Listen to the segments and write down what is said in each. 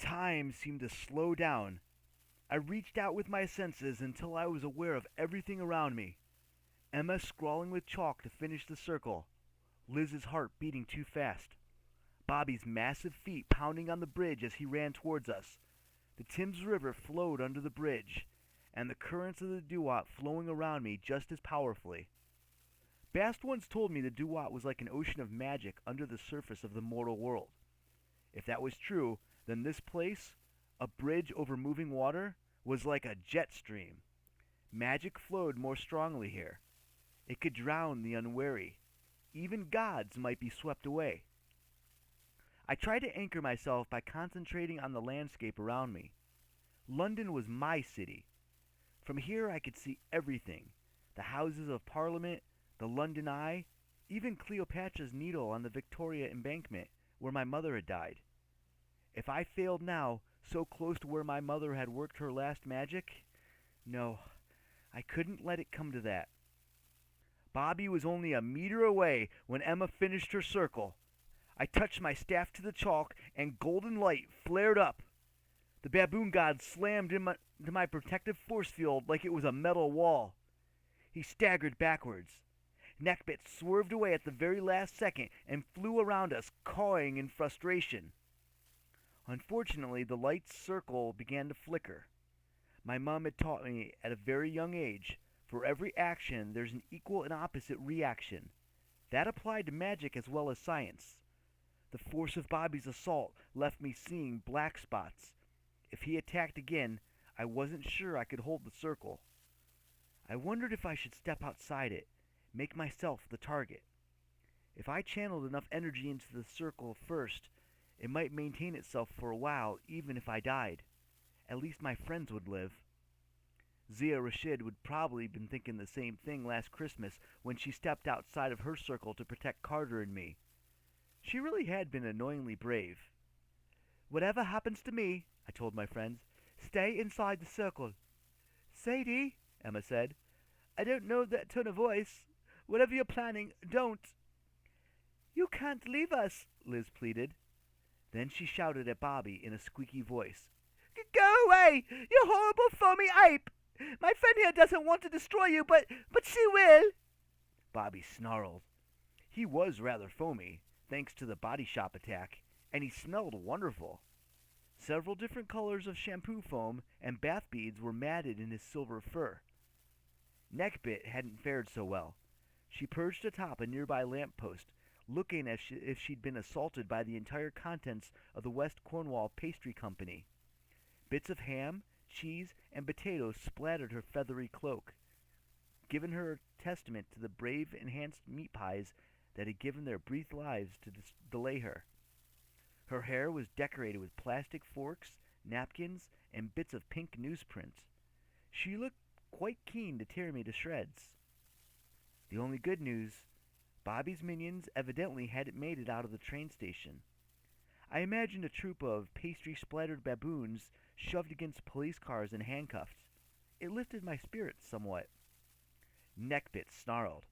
Time seemed to slow down. I reached out with my senses until I was aware of everything around me. Emma scrawling with chalk to finish the circle. Liz's heart beating too fast. Bobby's massive feet pounding on the bridge as he ran towards us. The Thames River flowed under the bridge, and the currents of the Duat flowing around me just as powerfully. Bast once told me the Duat was like an ocean of magic under the surface of the mortal world. If that was true, then this place, a bridge over moving water, was like a jet stream. Magic flowed more strongly here. It could drown the unwary. Even gods might be swept away. I tried to anchor myself by concentrating on the landscape around me. London was my city. From here I could see everything. The Houses of Parliament, the London Eye, even Cleopatra's Needle on the Victoria Embankment, where my mother had died. If I failed now, so close to where my mother had worked her last magic, no, I couldn't let it come to that. Bobby was only a meter away when Emma finished her circle. I touched my staff to the chalk, and golden light flared up. The baboon god slammed into my protective force field like it was a metal wall. He staggered backwards. Neckbit swerved away at the very last second and flew around us, cawing in frustration. Unfortunately, the light's circle began to flicker. My mom had taught me at a very young age, for every action there's an equal and opposite reaction. That applied to magic as well as science. The force of Bobby's assault left me seeing black spots. If he attacked again, I wasn't sure I could hold the circle. I wondered if I should step outside it, make myself the target. If I channeled enough energy into the circle first, it might maintain itself for a while even if I died. At least my friends would live. Zia Rashid would probably been thinking the same thing last Christmas when she stepped outside of her circle to protect Carter and me. She really had been annoyingly brave. "Whatever happens to me," I told my friends, "stay inside the circle." "Sadie," Emma said, "I don't know that tone of voice. Whatever you're planning, don't." "You can't leave us," Liz pleaded. Then she shouted at Bobby in a squeaky voice. "Go away, you horrible foamy ape! My friend here doesn't want to destroy you, but she will." Bobby snarled. He was rather foamy, thanks to the body shop attack, and he smelled wonderful. Several different colors of shampoo foam and bath beads were matted in his silver fur. Neckbit hadn't fared so well. She perched atop a nearby lamp post, looking as if she'd been assaulted by the entire contents of the West Cornwall Pastry Company. Bits of ham, cheese, and potatoes splattered her feathery cloak, giving her a testament to the brave enhanced meat pies that had given their brief lives to delay her. Her hair was decorated with plastic forks, napkins, and bits of pink newsprint. She looked quite keen to tear me to shreds. The only good news, Bobby's minions evidently hadn't made it out of the train station. I imagined a troop of pastry-splattered baboons shoved against police cars and handcuffed. It lifted my spirits somewhat. Neckbit snarled.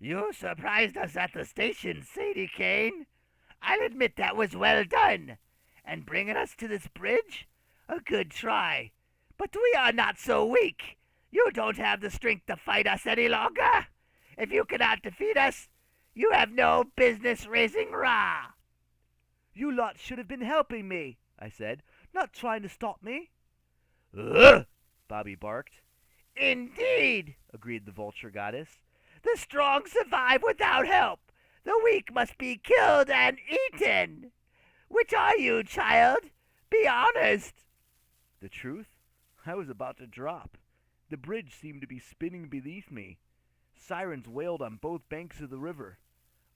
"You surprised us at the station, Sadie Kane. I'll admit that was well done. And bringing us to this bridge? A good try. But we are not so weak. You don't have the strength to fight us any longer. If you cannot defeat us, you have no business raising Ra." "You lot should have been helping me," I said, "not trying to stop me." "Ugh!" Bobby barked. "Indeed," agreed the vulture goddess. "The strong survive without help. The weak must be killed and eaten. Which are you, child? Be honest." The truth? I was about to drop. The bridge seemed to be spinning beneath me. Sirens wailed on both banks of the river.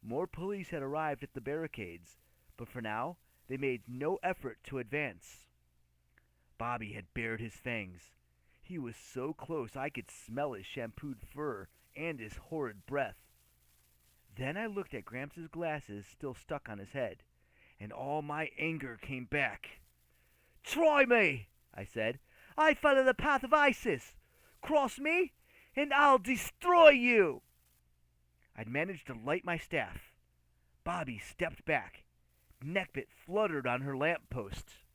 More police had arrived at the barricades, but for now they made no effort to advance. Bobby had bared his fangs. He was so close I could smell his shampooed fur and his horrid breath. Then I looked at Gramps' glasses still stuck on his head, and all my anger came back. "Try me," I said. "I follow the path of Isis. Cross me, and I'll destroy you." I'd managed to light my staff. Bobby stepped back. Neckbit fluttered on her lamp post.